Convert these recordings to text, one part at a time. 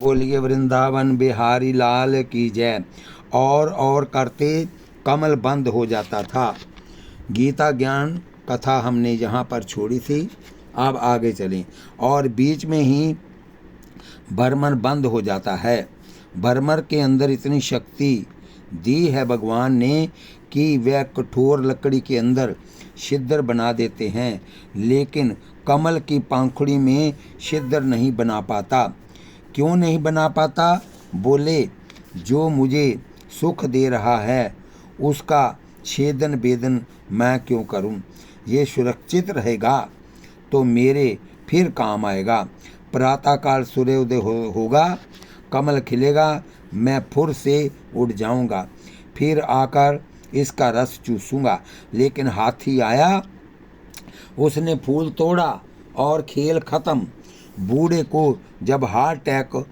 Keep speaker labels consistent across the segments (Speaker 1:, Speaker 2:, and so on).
Speaker 1: बोलिए वृंदावन बिहारी लाल की जय। और करते कमल बंद हो जाता था। गीता ज्ञान कथा हमने यहाँ पर छोड़ी थी, अब आगे चलें। और बीच में ही भरमर बंद हो जाता है। भरमर के अंदर इतनी शक्ति दी है भगवान ने कि वह कठोर लकड़ी के अंदर छिद्र बना देते हैं, लेकिन कमल की पंखुड़ी में छिद्र नहीं बना पाता। क्यों नहीं बना पाता? बोले, जो मुझे सुख दे रहा है उसका छेदन बेदन मैं क्यों करूं? ये सुरक्षित रहेगा तो मेरे फिर काम आएगा। प्रातःकाल सूर्योदय होगा, कमल खिलेगा, मैं फुर से उड़ जाऊंगा, फिर आकर इसका रस चूसूंगा। लेकिन हाथी आया, उसने फूल तोड़ा और खेल खत्म। बूढ़े को जब हार्ट अटैक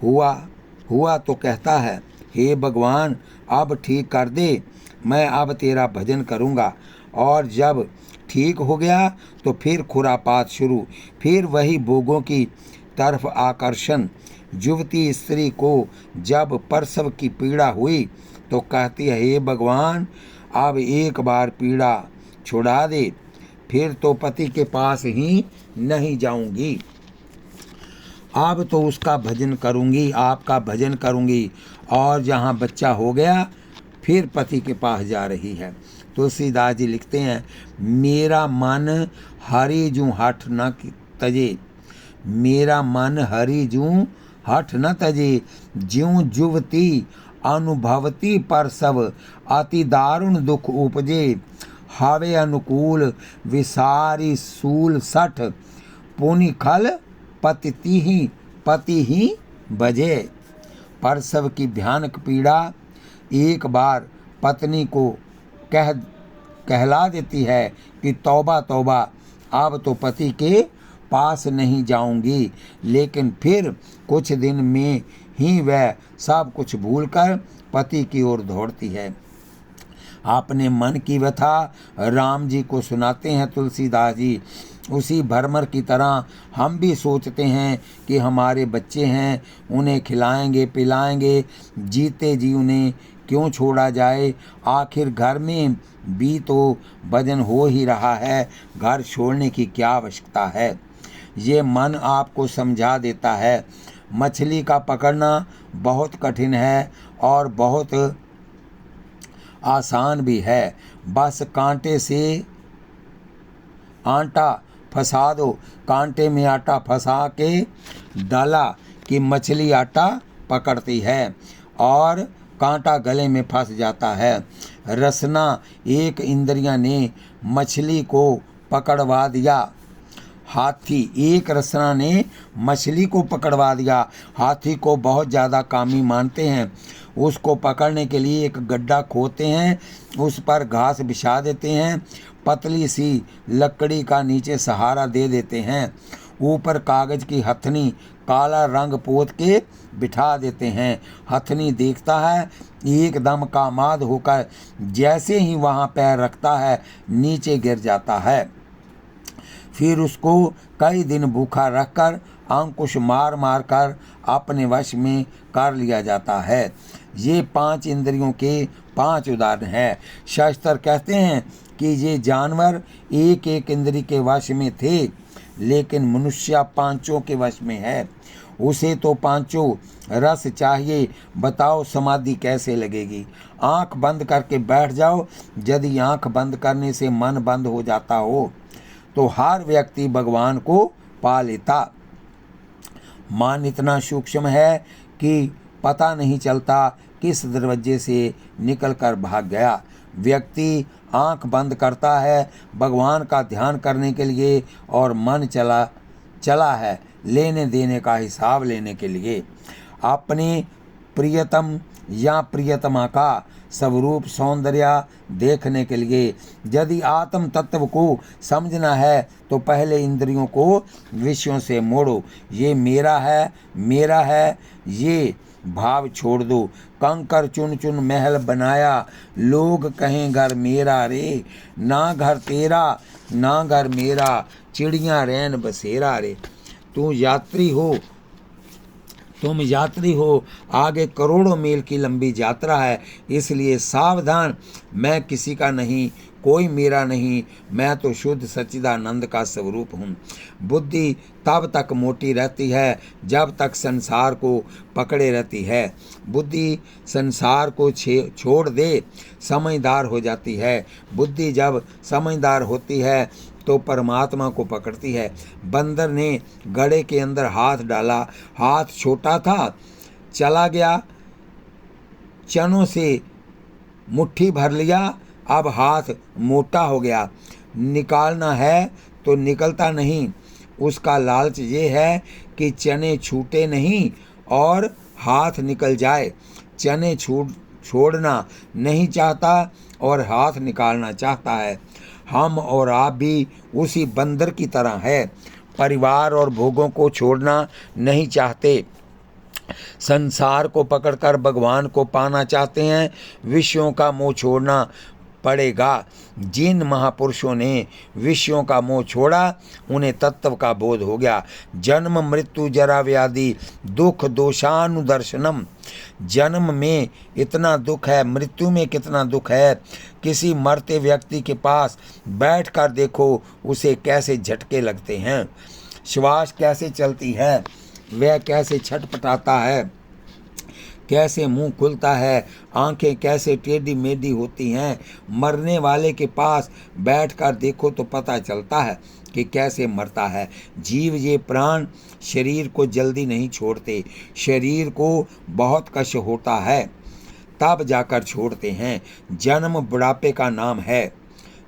Speaker 1: हुआ तो कहता है, हे भगवान अब ठीक कर दे, मैं अब तेरा भजन करूँगा। और जब ठीक हो गया तो फिर खुरापात शुरू, फिर वही भोगों की तरफ आकर्षण। युवती स्त्री को जब प्रसव की पीड़ा हुई तो कहती है, हे भगवान अब एक बार पीड़ा छुड़ा दे, फिर तो पति के पास ही नहीं जाऊंगी, अब तो उसका भजन करूंगी, आपका भजन करूंगी। और जहाँ बच्चा हो गया फिर पति के पास जा रही है। तुलसीदास जी लिखते हैं, मेरा मन हरि जूं हठ न तजे, मेरा मन हरि जूं हठ न तजे, ज्यों जुवती अनुभवती परसव, अति दारुण दुख उपजे, हावे अनुकूल विसारी सूल सठ, पुनि खल पति ही बजे। परसव की भयानक पीड़ा एक बार पत्नी को कहला देती है कि तौबा तौबा, अब तो पति के पास नहीं जाऊंगी। लेकिन फिर कुछ दिन में ही वह सब कुछ भूलकर पति की ओर दौड़ती है। अपने मन की व्यथा राम जी को सुनाते हैं तुलसीदास जी। उसी भरमर की तरह हम भी सोचते हैं कि हमारे बच्चे हैं, उन्हें खिलाएंगे पिलाएंगे, जीते जी उन्हें क्यों छोड़ा जाए। आखिर घर में भी तो भजन हो ही रहा है, घर छोड़ने की क्या आवश्यकता है। ये मन आपको समझा देता है, मछली का पकड़ना बहुत कठिन है और बहुत आसान भी है। बस कांटे से आटा फंसा दो, कांटे में आटा फंसा के डाला कि मछली आटा पकड़ती है और कांटा गले में फंस जाता है। रसना एक इंद्रिया ने मछली को पकड़वा दिया, हाथी एक रसना ने मछली को पकड़वा दिया। हाथी को बहुत ज़्यादा कामी मानते हैं, उसको पकड़ने के लिए एक गड्ढा खोदते हैं, उस पर घास बिछा देते हैं, पतली सी लकड़ी का नीचे सहारा दे देते हैं, ऊपर कागज की हथनी काला रंग पोत के बिठा देते हैं। हथनी देखता है, एकदम कामाद होकर जैसे ही वहाँ पैर रखता है नीचे गिर जाता है। फिर उसको कई दिन भूखा रखकर अंकुश मार मार कर अपने वश में कर लिया जाता है। ये 5 इंद्रियों के 5 उदाहरण हैं। शास्त्र कहते हैं कि ये जानवर एक एक इंद्री के वश में थे, लेकिन मनुष्य 5 के वश में है। उसे तो 5 रस चाहिए, बताओ समाधि कैसे लगेगी? आंख बंद करके बैठ जाओ। यदि आंख बंद करने से मन बंद हो जाता हो तो हर व्यक्ति भगवान को पा लेता। मन इतना सूक्ष्म है कि पता नहीं चलता किस दरवाजे से निकलकर भाग गया। व्यक्ति आंख बंद करता है भगवान का ध्यान करने के लिए और मन चला है लेने देने का हिसाब लेने के लिए। अपने प्रियतम या प्रियतमा का स्वरूप सौंदर्य देखने के लिए। यदि आत्म तत्व को समझना है तो पहले इंद्रियों को विषयों से मोड़ो। ये मेरा है ये भाव छोड़ दो। कंकर चुन चुन महल बनाया, लोग कहें घर मेरा रे, ना घर तेरा ना घर मेरा, चिड़िया रैन बसेरा रे। तू यात्री हो तुम यात्री हो, आगे करोड़ों मील की लंबी यात्रा है, इसलिए सावधान। मैं किसी का नहीं, कोई मेरा नहीं, मैं तो शुद्ध सच्चिदानंद का स्वरूप हूँ। बुद्धि तब तक मोटी रहती है जब तक संसार को पकड़े रहती है। बुद्धि संसार को छोड़ दे, समझदार हो जाती है। बुद्धि जब समझदार होती है तो परमात्मा को पकड़ती है। बंदर ने गड़े के अंदर हाथ डाला, हाथ छोटा था, चला गया, चनों से मुट्ठी भर लिया, अब हाथ मोटा हो गया, निकालना है तो निकलता नहीं। उसका लालच ये है कि चने छूटे नहीं और हाथ निकल जाए। चने छोड़ना नहीं चाहता और हाथ निकालना चाहता है। हम और आप भी उसी बंदर की तरह है, परिवार और भोगों को छोड़ना नहीं चाहते, संसार को पकड़कर भगवान को पाना चाहते हैं। विषयों का मोह छोड़ना पड़ेगा। जिन महापुरुषों ने विषयों का मोह छोड़ा उन्हें तत्व का बोध हो गया। जन्म मृत्यु जरा व्याधि दुख दोषानुदर्शनम। जन्म में इतना दुख है, मृत्यु में कितना दुख है। किसी मरते व्यक्ति के पास बैठकर देखो, उसे कैसे झटके लगते हैं, श्वास कैसे चलती है, वह कैसे छटपटाता है, कैसे मुंह खुलता है, आंखें कैसे टेढ़ी मेढ़ी होती हैं। मरने वाले के पास बैठकर देखो तो पता चलता है कि कैसे मरता है। जीव ये प्राण शरीर को जल्दी नहीं छोड़ते, शरीर को बहुत कष्ट होता है तब जाकर छोड़ते हैं। जन्म बुढ़ापे का नाम है।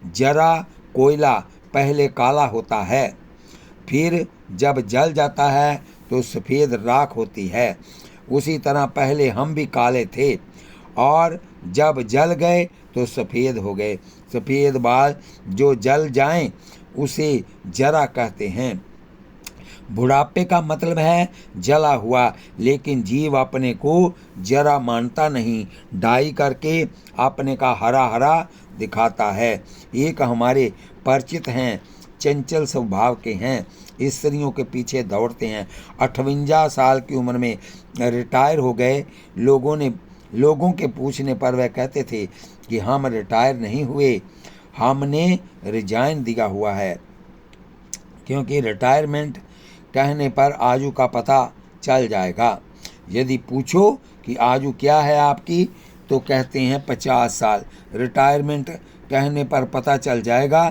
Speaker 1: जरा कोयला पहले काला होता है, फिर जब जल जाता है तो सफ़ेद राख होती है। उसी तरह पहले हम भी काले थे और जब जल गए तो सफ़ेद हो गए। सफ़ेद बाल जो जल जाएं उसे जरा कहते हैं। बुढ़ापे का मतलब है जला हुआ, लेकिन जीव अपने को जरा मानता नहीं, डाई करके अपने का हरा हरा दिखाता है। एक हमारे परिचित हैं, चंचल स्वभाव के हैं, स्त्रियों के पीछे दौड़ते हैं। 58 साल की उम्र में रिटायर हो गए। लोगों के पूछने पर वह कहते थे कि हम रिटायर नहीं हुए, हमने रिजाइन दिया हुआ है। क्योंकि रिटायरमेंट कहने पर आयु का पता चल जाएगा। यदि पूछो कि आयु क्या है आपकी तो कहते हैं 50 साल। रिटायरमेंट कहने पर पता चल जाएगा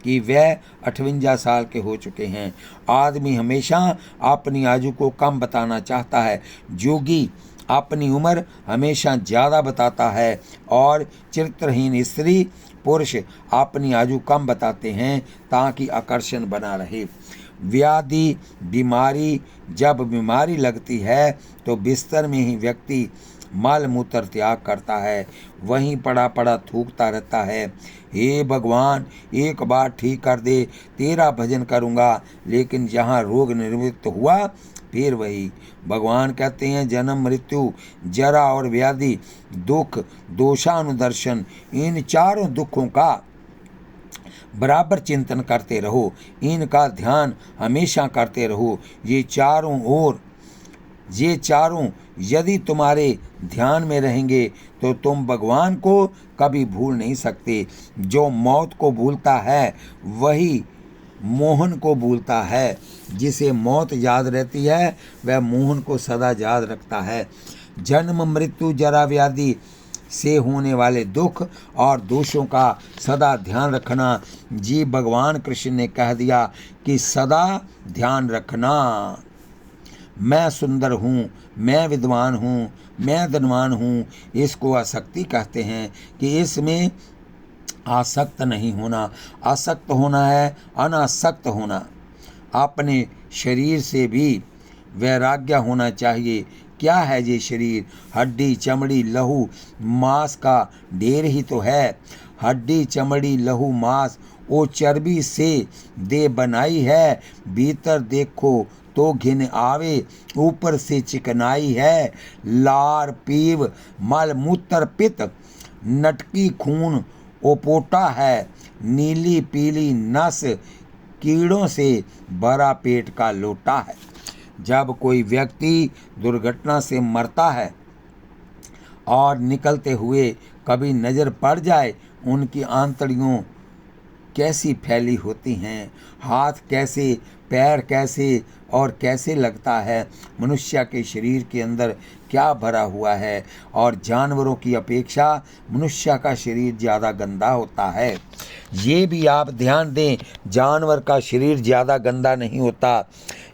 Speaker 1: कि वह 58 साल के हो चुके हैं। आदमी हमेशा अपनी आयु को कम बताना चाहता है। जोगी अपनी उम्र हमेशा ज़्यादा बताता है और चरित्रहीन स्त्री पुरुष अपनी आयु कम बताते हैं ताकि आकर्षण बना रहे। व्याधि बीमारी, जब बीमारी लगती है तो बिस्तर में ही व्यक्ति मल मूत्र त्याग करता है, वहीं पड़ा पड़ा थूकता रहता है। हे भगवान, एक बार ठीक कर दे, तेरा भजन करूँगा। लेकिन जहाँ रोग निवृत्त हुआ फिर वही। भगवान कहते हैं जन्म मृत्यु जरा और व्याधि दुख दोषानुदर्शन, इन चारों दुखों का बराबर चिंतन करते रहो, इनका ध्यान हमेशा करते रहो। ये चारों यदि तुम्हारे ध्यान में रहेंगे तो तुम भगवान को कभी भूल नहीं सकते। जो मौत को भूलता है वही मोहन को भूलता है। जिसे मौत याद रहती है वह मोहन को सदा याद रखता है। जन्म मृत्यु जरा व्याधि से होने वाले दुख और दोषों का सदा ध्यान रखना। जी भगवान कृष्ण ने कह दिया कि सदा ध्यान रखना। मैं सुंदर हूँ, मैं विद्वान हूँ, मैं धनवान हूँ, इसको आसक्ति कहते हैं कि इसमें आसक्त नहीं होना। आसक्त होना है अनासक्त होना। अपने शरीर से भी वैराग्य होना चाहिए। क्या है ये शरीर? हड्डी चमड़ी लहू मांस का ढेर ही तो है। हड्डी चमड़ी लहू मांस वो चर्बी से दे बनाई है। भीतर देखो तो घिन आवे, ऊपर से चिकनाई है। लार पीव मल मूत्र पित्त, नटकी खून ओपोटा है। नीली पीली नस कीड़ों से भरा पेट का लोटा है। जब कोई व्यक्ति दुर्घटना से मरता है और निकलते हुए कभी नज़र पड़ जाए, उनकी आंतड़ियों कैसी फैली होती हैं, हाथ कैसे, पैर कैसे और कैसे लगता है, मनुष्य के शरीर के अंदर क्या भरा हुआ है। और जानवरों की अपेक्षा मनुष्य का शरीर ज़्यादा गंदा होता है। ये भी आप ध्यान दें, जानवर का शरीर ज़्यादा गंदा नहीं होता,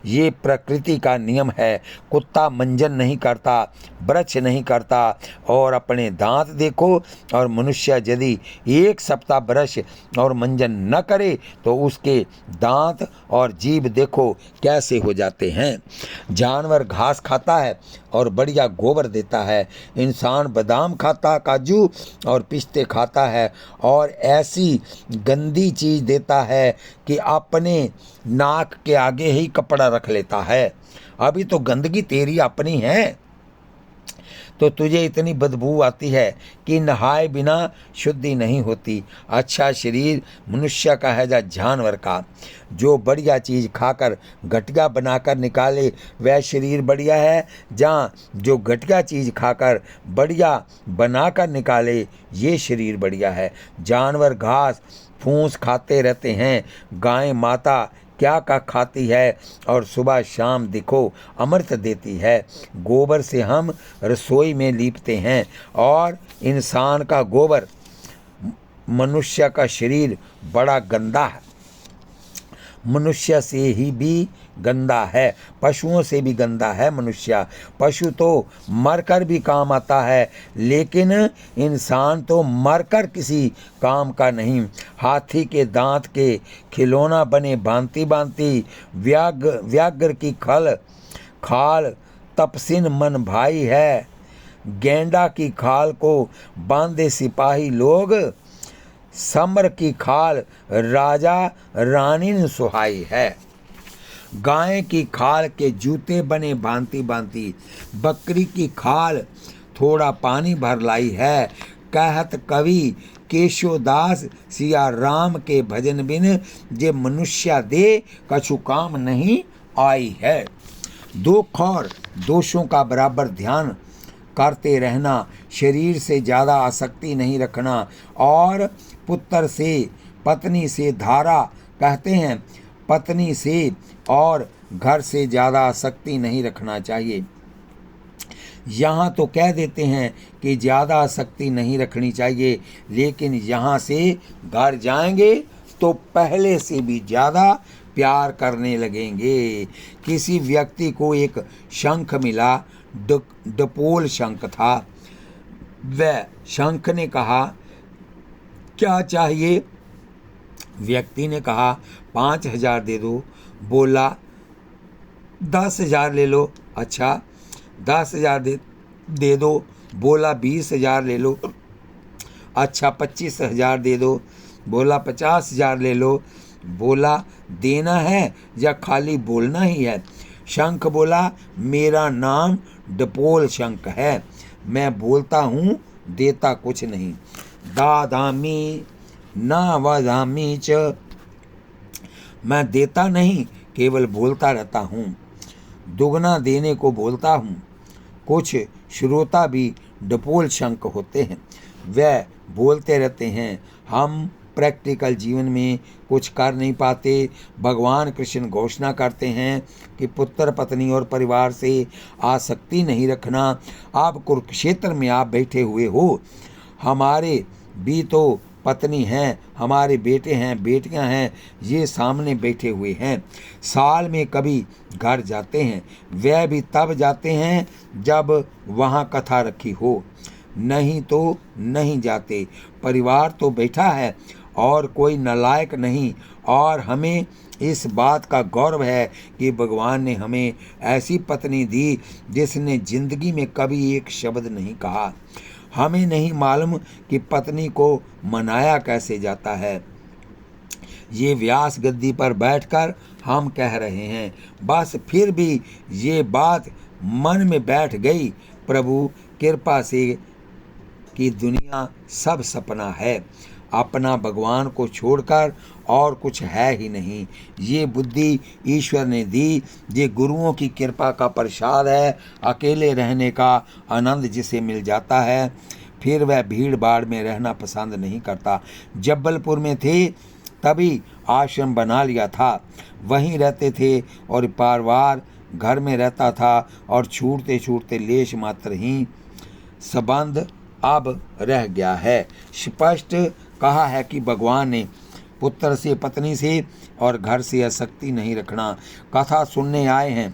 Speaker 1: ये प्रकृति का नियम है। कुत्ता मंजन नहीं करता, ब्रश नहीं करता और अपने दांत देखो, और मनुष्य यदि 1 सप्ताह ब्रश और मंजन न करे तो उसके दांत और जीभ देखो कैसे हो जाते हैं। जानवर घास खाता है और बढ़िया गोबर देता है। इंसान बादाम खाता, काजू और पिस्ते खाता है और ऐसी गंदी चीज़ देता है कि अपने नाक के आगे ही कपड़ा रख लेता है। अभी तो गंदगी तेरी अपनी है, तो तुझे इतनी बदबू आती है कि नहाए बिना शुद्धि नहीं होती। अच्छा शरीर मनुष्य का है या जानवर का? जो बढ़िया चीज़ खाकर घटिया बनाकर निकाले वह शरीर बढ़िया है, जहाँ जो घटिया चीज़ खाकर बढ़िया बनाकर निकाले ये शरीर बढ़िया है। जानवर घास फूस खाते रहते हैं, गाय माता क्या का खाती है और सुबह शाम देखो अमृत देती है। गोबर से हम रसोई में लीपते हैं और इंसान का गोबर, मनुष्य का शरीर बड़ा गंदा है, मनुष्य से ही भी गंदा है, पशुओं से भी गंदा है मनुष्य। पशु तो मरकर भी काम आता है, लेकिन इंसान तो मरकर किसी काम का नहीं। हाथी के दांत के खिलौना बने भांति भांति, व्याघ्र की खाल तपसिन मन भाई है, गेंडा की खाल को बांधे सिपाही लोग, सम्र की खाल राजा रानी ने सुहाई है। गाय की खाल के जूते बने भांति भांति, बकरी की खाल थोड़ा पानी भर लाई है। कहत कवि केशोदास सिया राम के भजन बिन, जे मनुष्य दे कछु काम नहीं आई है। दुख और दोषों का बराबर ध्यान करते रहना, शरीर से ज़्यादा आसक्ति नहीं रखना, और पुत्र से पत्नी से धारा कहते हैं, पत्नी से और घर से ज़्यादा आसक्ति नहीं रखना चाहिए। यहाँ तो कह देते हैं कि ज़्यादा आसक्ति नहीं रखनी चाहिए, लेकिन यहाँ से घर जाएंगे तो पहले से भी ज़्यादा प्यार करने लगेंगे। किसी व्यक्ति को एक शंख मिला, डपोल शंख था। वह शंख ने कहा क्या चाहिए? व्यक्ति ने कहा 5,000 दे दो। बोला 10,000 ले लो। अच्छा 10,000 दे दो। बोला 20,000 ले लो। अच्छा 25,000 दे दो। बोला 50,000 ले लो। बोला देना है या खाली बोलना ही है? शंख बोला मेरा नाम डपोल शंख है, मैं बोलता हूँ देता कुछ नहीं। दादामी ना वदामी च, मैं देता नहीं केवल बोलता रहता हूँ, दुगना देने को बोलता हूँ। कुछ श्रोता भी डपोल शंख होते हैं, वह बोलते रहते हैं। हम प्रैक्टिकल जीवन में कुछ कर नहीं पाते। भगवान कृष्ण घोषणा करते हैं कि पुत्र पत्नी और परिवार से आसक्ति नहीं रखना। आप कुरुक्षेत्र में आप बैठे हुए हो, हमारे भी तो पत्नी हैं, हमारे बेटे हैं, बेटियां हैं, ये सामने बैठे हुए हैं। साल में कभी घर जाते हैं, वह भी तब जाते हैं जब वहाँ कथा रखी हो, नहीं तो नहीं जाते। परिवार तो बैठा है और कोई नालायक नहीं, और हमें इस बात का गौरव है कि भगवान ने हमें ऐसी पत्नी दी जिसने जिंदगी में कभी एक शब्द नहीं कहा। हमें नहीं मालूम कि पत्नी को मनाया कैसे जाता है। ये व्यास गद्दी पर बैठकर हम कह रहे हैं, बस फिर भी ये बात मन में बैठ गई। प्रभु कृपा से कि दुनिया सब सपना है। अपना भगवान को छोड़कर और कुछ है ही नहीं। ये बुद्धि ईश्वर ने दी, ये गुरुओं की कृपा का प्रसाद है। अकेले रहने का आनंद जिसे मिल जाता है, फिर वह भीड़ भाड़ में रहना पसंद नहीं करता। जबलपुर में थे तभी आश्रम बना लिया था, वहीं रहते थे और परिवार घर में रहता था, और छूटते छूटते लेश मात्र ही संबंध अब रह गया है। स्पष्ट कहा है कि भगवान ने पुत्र से, पत्नी से और घर से आसक्ति नहीं रखना। कथा सुनने आए हैं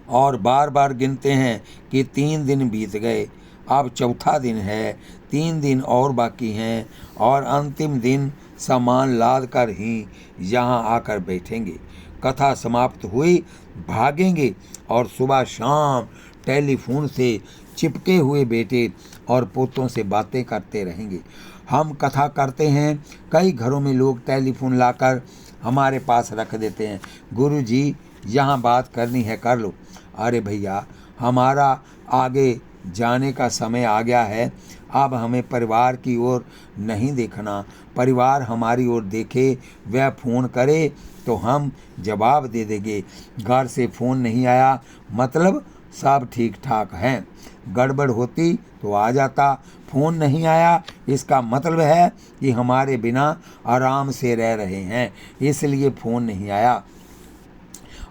Speaker 1: और बार बार गिनते हैं कि 3 दिन बीत गए, अब चौथा दिन है, 3 दिन और बाकी हैं, और अंतिम दिन सामान लाद कर ही यहाँ आकर बैठेंगे। कथा समाप्त हुई भागेंगे और सुबह शाम टेलीफोन से चिपके हुए बेटे और पोतों से बातें करते रहेंगे। हम कथा करते हैं, कई घरों में लोग टेलीफोन लाकर हमारे पास रख देते हैं, गुरु जी यहाँ बात करनी है कर लो। अरे भैया, हमारा आगे जाने का समय आ गया है, अब हमें परिवार की ओर नहीं देखना। परिवार हमारी ओर देखे, वह फ़ोन करे तो हम जवाब दे देंगे। घर से फ़ोन नहीं आया मतलब सब ठीक ठाक हैं, गड़बड़ होती तो आ जाता। फ़ोन नहीं आया इसका मतलब है कि हमारे बिना आराम से रह रहे हैं, इसलिए फ़ोन नहीं आया,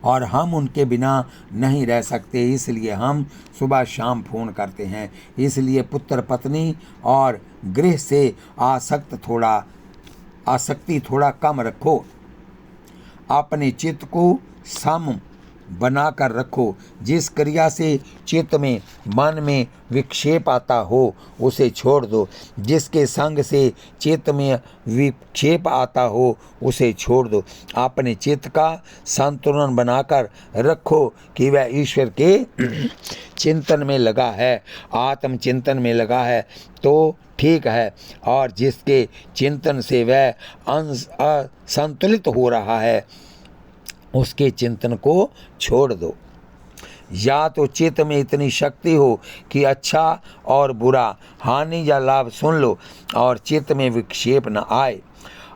Speaker 1: और हम उनके बिना नहीं रह सकते, इसलिए हम सुबह शाम फ़ोन करते हैं। इसलिए पुत्र पत्नी और गृह से आसक्ति थोड़ा कम रखो। अपने चित्त को सम बनाकर रखो। जिस क्रिया से चित्त में, मन में विक्षेप आता हो उसे छोड़ दो। जिसके संग से चित्त में विक्षेप आता हो उसे छोड़ दो। अपने चित्त का संतुलन बनाकर रखो कि वह ईश्वर के चिंतन में लगा है, आत्म चिंतन में लगा है तो ठीक है, और जिसके चिंतन से वह असंतुलित हो रहा है उसके चिंतन को छोड़ दो। या तो चित्त में इतनी शक्ति हो कि अच्छा और बुरा, हानि या लाभ सुन लो और चित्त में विक्षेप न आए।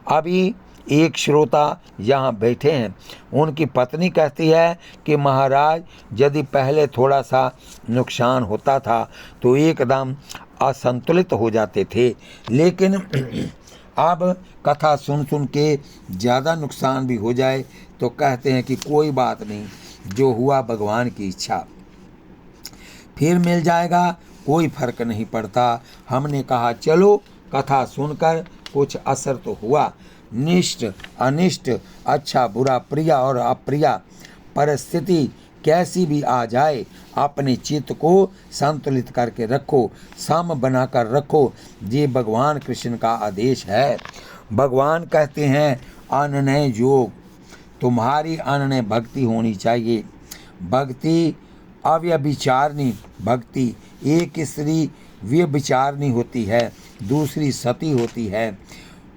Speaker 1: अभी एक श्रोता यहाँ बैठे हैं, उनकी पत्नी कहती है कि महाराज, यदि पहले थोड़ा सा नुकसान होता था तो एकदम असंतुलित हो जाते थे, लेकिन अब कथा सुन सुन के ज़्यादा नुकसान भी हो जाए तो कहते हैं कि कोई बात नहीं, जो हुआ भगवान की इच्छा, फिर मिल जाएगा, कोई फर्क नहीं पड़ता। हमने कहा चलो कथा सुनकर कुछ असर तो हुआ। निष्ठ अनिष्ट, अच्छा बुरा, प्रिया और अप्रिया परिस्थिति कैसी भी आ जाए, अपने चित्त को संतुलित करके रखो, सम बनाकर रखो। ये भगवान कृष्ण का आदेश है। भगवान कहते हैं अनन्य योग, तुम्हारी अनन्य भक्ति होनी चाहिए। भक्ति अव्यभिचारिणी भक्ति, एक स्त्री व्यभिचारिणी होती है, दूसरी सती होती है।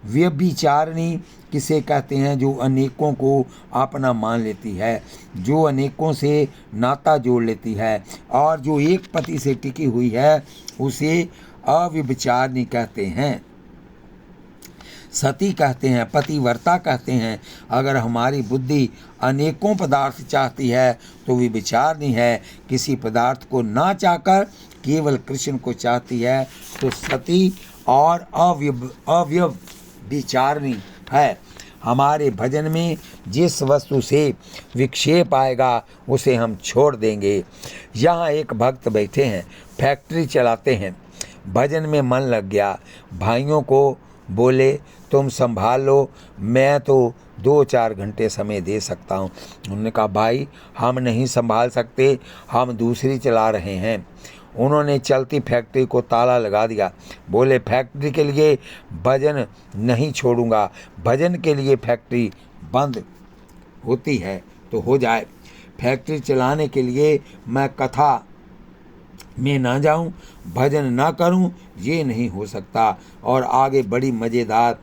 Speaker 1: व्यभिचारिणी किसे कहते हैं? जो अनेकों को अपना मान लेती है, जो अनेकों से नाता जोड़ लेती है, और जो एक पति से टिकी हुई है उसे अव्यभिचारिणी कहते हैं। सती कहते हैं, पतिव्रता कहते हैं। अगर हमारी बुद्धि अनेकों पदार्थ चाहती है तो व्यभिचारिणी है। किसी पदार्थ को ना चाहकर केवल कृष्ण को चाहती है तो सती और अव्यभिचारिणी है। हमारे भजन में जिस वस्तु से विक्षेप आएगा उसे हम छोड़ देंगे। यहाँ एक भक्त बैठे हैं, फैक्ट्री चलाते हैं, भजन में मन लग गया, भाइयों को बोले तुम संभाल लो, मैं तो 2-4 घंटे समय दे सकता हूँ। उन्होंने कहा भाई हम नहीं संभाल सकते, हम दूसरी चला रहे हैं। उन्होंने चलती फैक्ट्री को ताला लगा दिया। बोले फैक्ट्री के लिए भजन नहीं छोड़ूंगा, भजन के लिए फैक्ट्री बंद होती है तो हो जाए, फैक्ट्री चलाने के लिए मैं कथा में ना जाऊं, भजन ना करूं, ये नहीं हो सकता। और आगे बड़ी मज़ेदार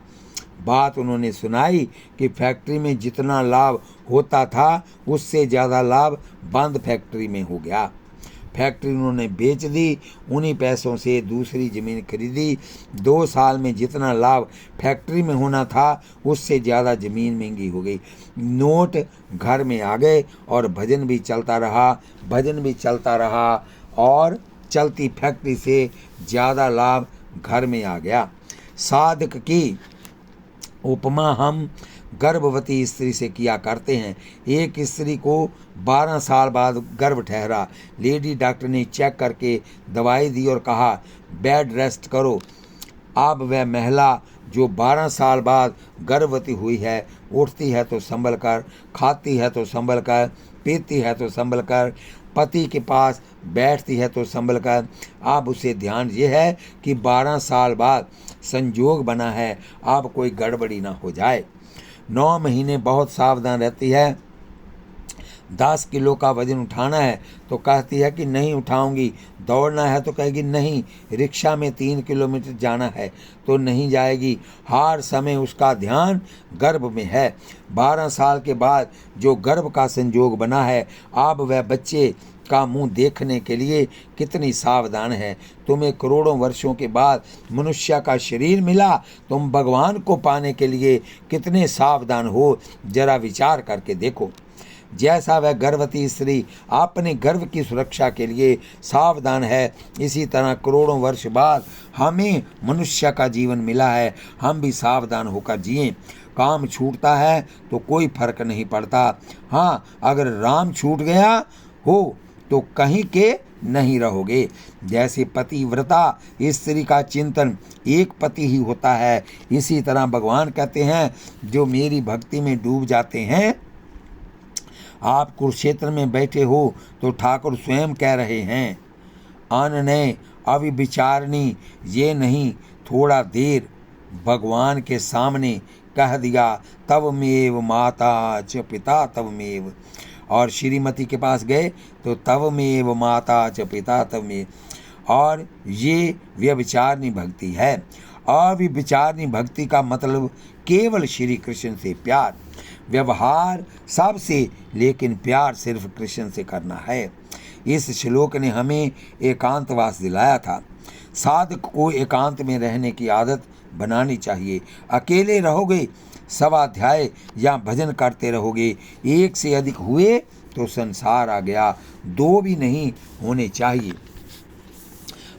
Speaker 1: बात उन्होंने सुनाई कि फैक्ट्री में जितना लाभ होता था उससे ज़्यादा लाभ बंद फैक्ट्री में हो गया। फैक्ट्री उन्होंने बेच दी। उन्हीं पैसों से दूसरी ज़मीन खरीदी। 2 साल में जितना लाभ फैक्ट्री में होना था उससे ज़्यादा ज़मीन महंगी हो गई। नोट घर में आ गए और भजन भी चलता रहा और चलती फैक्ट्री से ज़्यादा लाभ घर में आ गया। साधक की उपमा हम गर्भवती स्त्री से किया करते हैं। एक स्त्री को 12 साल बाद गर्भ ठहरा। लेडी डॉक्टर ने चेक करके दवाई दी और कहा बेड रेस्ट करो। अब वह महिला जो 12 साल बाद गर्भवती हुई है, उठती है तो संभल कर, खाती है तो संभल कर, पीती है तो संभल कर, पति के पास बैठती है तो संभल कर। अब उसे ध्यान ये है कि 12 साल बाद संजोग बना है, अब कोई गड़बड़ी ना हो जाए। 9 महीने बहुत सावधान रहती है। 10 किलो का वजन उठाना है तो कहती है कि नहीं उठाऊंगी। दौड़ना है तो कहेगी नहीं। रिक्शा में 3 किलोमीटर जाना है तो नहीं जाएगी। हर समय उसका ध्यान गर्भ में है। 12 साल के बाद जो गर्भ का संजोग बना है, अब वह बच्चे का मुंह देखने के लिए कितनी सावधान है। तुम्हें करोड़ों वर्षों के बाद मनुष्य का शरीर मिला, तुम भगवान को पाने के लिए कितने सावधान हो, जरा विचार करके देखो। जैसा वह गर्भवती स्त्री अपने गर्भ की सुरक्षा के लिए सावधान है, इसी तरह करोड़ों वर्ष बाद हमें मनुष्य का जीवन मिला है, हम भी सावधान होकर जिएं। काम छूटता है तो कोई फर्क नहीं पड़ता। हाँ, अगर राम छूट गया हो तो कहीं के नहीं रहोगे। जैसे पतिव्रता स्त्री का चिंतन एक पति ही होता है, इसी तरह भगवान कहते हैं जो मेरी भक्ति में डूब जाते हैं। आप कुरुक्षेत्र में बैठे हो तो ठाकुर स्वयं कह रहे हैं अनने अविचारणी ये नहीं, थोड़ा देर भगवान के सामने कह दिया तवमेव माता च पिता तवमेव। और श्रीमती के पास गए तो तवमेव माता च पिता तवमेव। और ये व्यभिचारिणी भक्ति है। अविचारिणी भक्ति का मतलब केवल श्री कृष्ण से प्यार। व्यवहार सबसे, लेकिन प्यार सिर्फ कृष्ण से करना है। इस श्लोक ने हमें एकांतवास दिलाया था। साधक को एकांत में रहने की आदत बनानी चाहिए। अकेले रहोगे, स्वाध्याय या भजन करते रहोगे, एक से अधिक हुए तो संसार आ गया, 2 भी नहीं होने चाहिए।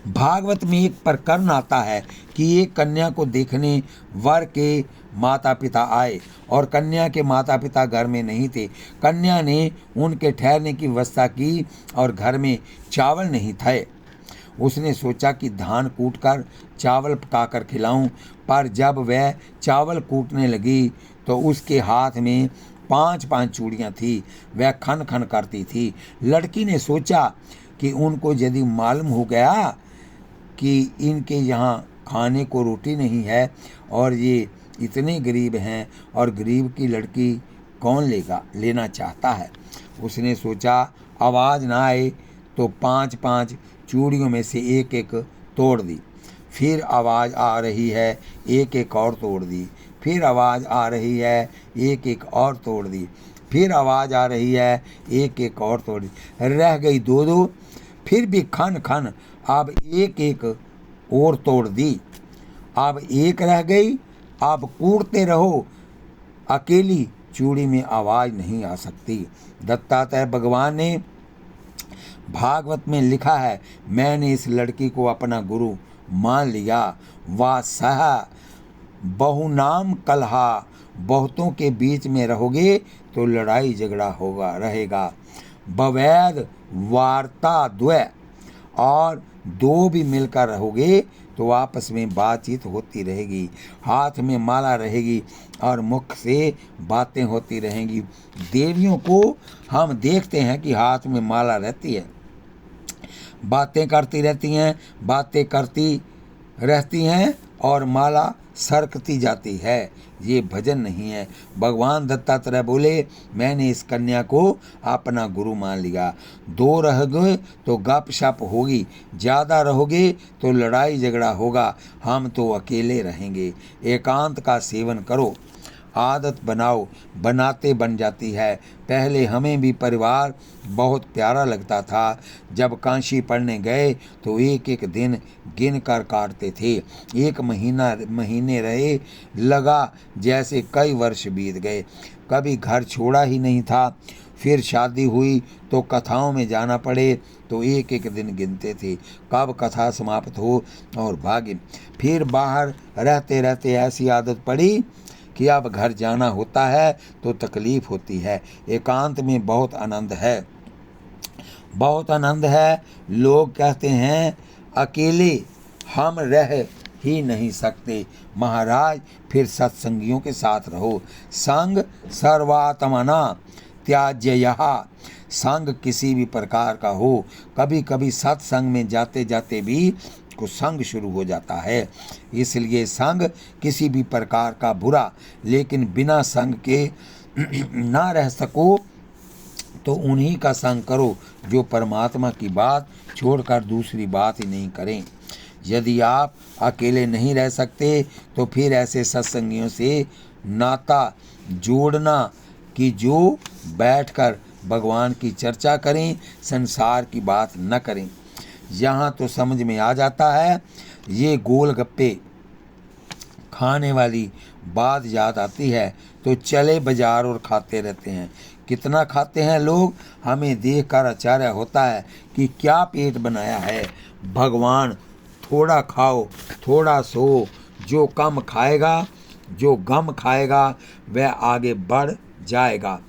Speaker 1: भागवत में एक प्रकरण आता है कि एक कन्या को देखने वर के माता पिता आए और कन्या के माता पिता घर में नहीं थे। कन्या ने उनके ठहरने की व्यवस्था की और घर में चावल नहीं थे। उसने सोचा कि धान कूटकर चावल पकाकर खिलाऊं, पर जब वह चावल कूटने लगी तो उसके हाथ में 5-5 चूड़ियाँ थी। वह खन खन करती थी। लड़की ने सोचा कि उनको यदि मालूम हो गया कि इनके यहाँ खाने को रोटी नहीं है और ये इतने गरीब हैं और गरीब की लड़की कौन लेना चाहता है। उसने सोचा आवाज़ ना आए तो 5-5 चूड़ियों में से एक तोड़ दी। फिर आवाज़ आ रही है, एक और तोड़ दी। फिर आवाज़ आ रही है, एक और तोड़ दी। फिर आवाज़ आ रही है, एक और तोड़ दी। रह गई 2-2। फिर भी खन खन अब एक और तोड़ दी। अब एक रह गई। अब कूटते रहो, अकेली चूड़ी में आवाज़ नहीं आ सकती। दत्तात्रेय भगवान ने भागवत में लिखा है, मैंने इस लड़की को अपना गुरु मान लिया। वा सह बहुनाम कलहा, बहुतों के बीच में रहोगे तो लड़ाई झगड़ा होगा रहेगा। बवैध वार्ता द्वय, और 2 भी मिलकर रहोगे तो आपस में बातचीत होती रहेगी। हाथ में माला रहेगी और मुख से बातें होती रहेंगी। देवियों को हम देखते हैं कि हाथ में माला रहती है, बातें करती रहती हैं और माला सरकती जाती है। ये भजन नहीं है। भगवान दत्तात्रेय बोले, मैंने इस कन्या को अपना गुरु मान लिया। 2 रह गए तो गपशप होगी, ज़्यादा रहोगे तो लड़ाई झगड़ा होगा। हम तो अकेले रहेंगे। एकांत का सेवन करो। आदत बनाओ, बनाते बन जाती है। पहले हमें भी परिवार बहुत प्यारा लगता था। जब काशी पढ़ने गए तो एक एक दिन गिन कर काटते थे। एक महीने रहे, लगा जैसे कई वर्ष बीत गए। कभी घर छोड़ा ही नहीं था। फिर शादी हुई तो कथाओं में जाना पड़े तो एक एक दिन गिनते थे कब कथा समाप्त हो और भागे। फिर बाहर रहते रहते ऐसी आदत पड़ी कि अब घर जाना होता है तो तकलीफ होती है। एकांत में बहुत आनंद है, बहुत आनंद है। लोग कहते हैं अकेले हम रह ही नहीं सकते। महाराज फिर सत्संगियों के साथ रहो। संग सर्वात्मना त्याज्यः। संग किसी भी प्रकार का हो। कभी कभी सत्संग में जाते जाते भी कुछ संग शुरू हो जाता है। इसलिए संग किसी भी प्रकार का बुरा, लेकिन बिना संग के ना रह सको तो उन्हीं का संग करो जो परमात्मा की बात छोड़कर दूसरी बात ही नहीं करें। यदि आप अकेले नहीं रह सकते तो फिर ऐसे सत्संगियों से नाता जोड़ना कि जो बैठकर भगवान की चर्चा करें, संसार की बात न करें। यहाँ तो समझ में आ जाता है। ये गोलगप्पे खाने वाली बात याद आती है तो चले बाजार और खाते रहते हैं। कितना खाते हैं लोग, हमें देखकर आश्चर्य होता है कि क्या पेट बनाया है। भगवान थोड़ा खाओ थोड़ा सो। जो कम खाएगा, जो गम खाएगा वह आगे बढ़ जाएगा।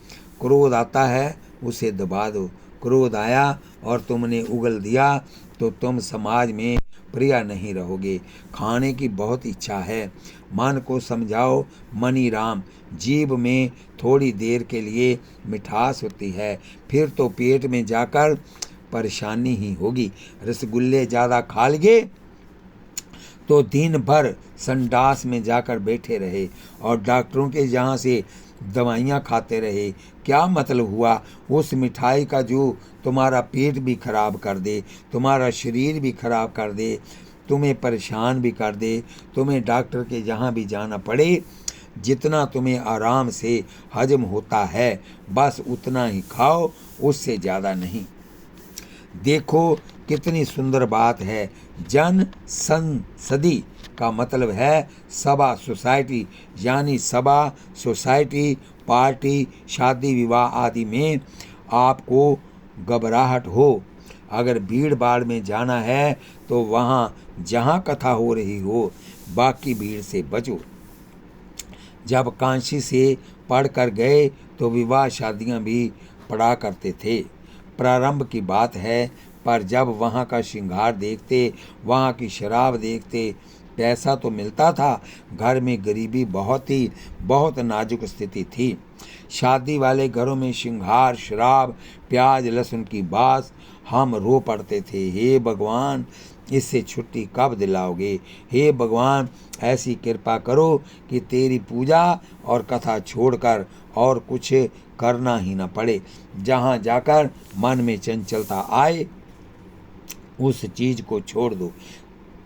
Speaker 1: क्रोध आता है उसे दबा दो। क्रोध आया और तुमने उगल दिया तो तुम समाज में प्रिय नहीं रहोगे। खाने की बहुत इच्छा है, मन को समझाओ। मनी राम, जीभ में थोड़ी देर के लिए मिठास होती है, फिर तो पेट में जाकर परेशानी ही होगी। रसगुल्ले ज़्यादा खा लिए तो दिन भर संडास में जाकर बैठे रहे और डॉक्टरों के यहाँ से दवाइयाँ खाते रहे। क्या मतलब हुआ उस मिठाई का जो तुम्हारा पेट भी खराब कर दे, तुम्हारा शरीर भी खराब कर दे, तुम्हें परेशान भी कर दे, तुम्हें डॉक्टर के यहाँ भी जाना पड़े। जितना तुम्हें आराम से हजम होता है बस उतना ही खाओ, उससे ज़्यादा नहीं। देखो कितनी सुंदर बात है। जन संसदी का मतलब है सभा, सोसाइटी। यानी सभा, सोसाइटी, पार्टी, शादी विवाह आदि में आपको घबराहट हो, अगर भीड़ भाड़ में जाना है तो वहाँ जहाँ कथा हो रही हो, बाकी भीड़ से बचो। जब काशी से पढ़कर गए तो विवाह शादियाँ भी पढ़ा करते थे। प्रारंभ की बात है, पर जब वहाँ का श्रृंगार देखते, वहाँ की शराब देखते, पैसा तो मिलता था, घर में गरीबी बहुत नाजुक स्थिति थी। शादी वाले घरों में श्रृंगार, शराब, प्याज लहसुन की बास, हम रो पड़ते थे। हे भगवान, इससे छुट्टी कब दिलाओगे? हे भगवान, ऐसी कृपा करो कि तेरी पूजा और कथा छोड़कर और कुछ करना ही न पड़े। जहाँ जाकर मन में चंचलता आए उस चीज को छोड़ दो।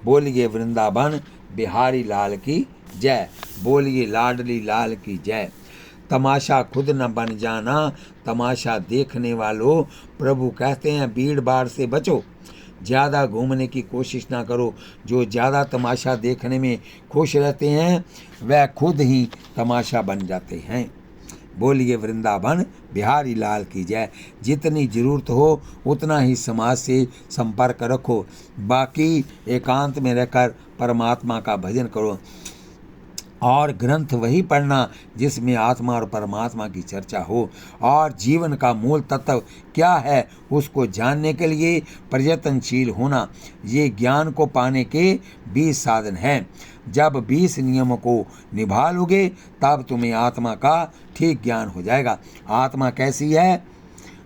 Speaker 1: बोलिए वृंदावन बिहारी लाल की जय। बोलिए लाडली लाल की जय। तमाशा खुद न बन जाना, तमाशा देखने वालों। प्रभु कहते हैं भीड़ भाड़ से बचो, ज़्यादा घूमने की कोशिश ना करो। जो ज़्यादा तमाशा देखने में खुश रहते हैं वह खुद ही तमाशा बन जाते हैं। बोलिए वृंदावन बिहारी लाल की जय। जितनी ज़रूरत हो उतना ही समाज से संपर्क रखो, बाकी एकांत में रहकर परमात्मा का भजन करो। और ग्रंथ वही पढ़ना जिसमें आत्मा और परमात्मा की चर्चा हो। और जीवन का मूल तत्व क्या है उसको जानने के लिए प्रयत्नशील होना, ये ज्ञान को पाने के 20 साधन हैं। जब 20 नियमों को निभा लोगे तब तुम्हें आत्मा का ठीक ज्ञान हो जाएगा। आत्मा कैसी है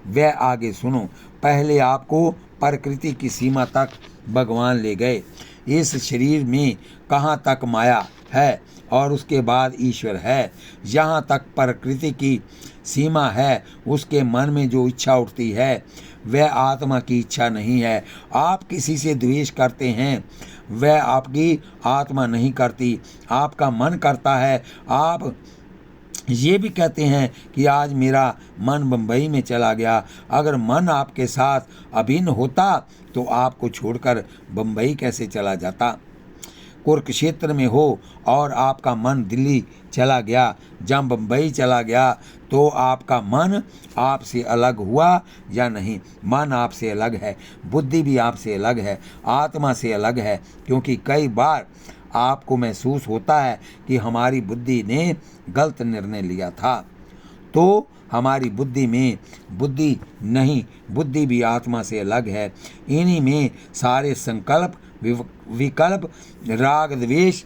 Speaker 1: वह आगे सुनो। पहले आपको प्रकृति की सीमा तक भगवान ले गए। इस शरीर में कहाँ तक माया है और उसके बाद ईश्वर है। यहाँ तक प्रकृति की सीमा है, उसके मन में जो इच्छा उठती है वह आत्मा की इच्छा नहीं है। आप किसी से द्वेष करते हैं, वह आपकी आत्मा नहीं करती। आपका मन करता है, आप ये भी कहते हैं कि आज मेरा मन बम्बई में चला गया। अगर मन आपके साथ अभिन्न होता तो आपको छोड़कर बम्बई कैसे चला जाता। कुरुक्षेत्र में हो और आपका मन दिल्ली चला गया, जब बम्बई चला गया, तो आपका मन आपसे अलग हुआ या नहीं? मन आपसे अलग है, बुद्धि भी आपसे अलग है, आत्मा से अलग है। क्योंकि कई बार आपको महसूस होता है कि हमारी बुद्धि ने गलत निर्णय लिया था, तो हमारी बुद्धि में बुद्धि नहीं, बुद्धि भी आत्मा से अलग है। इन्हीं में सारे संकल्प, विकल्प, राग द्वेष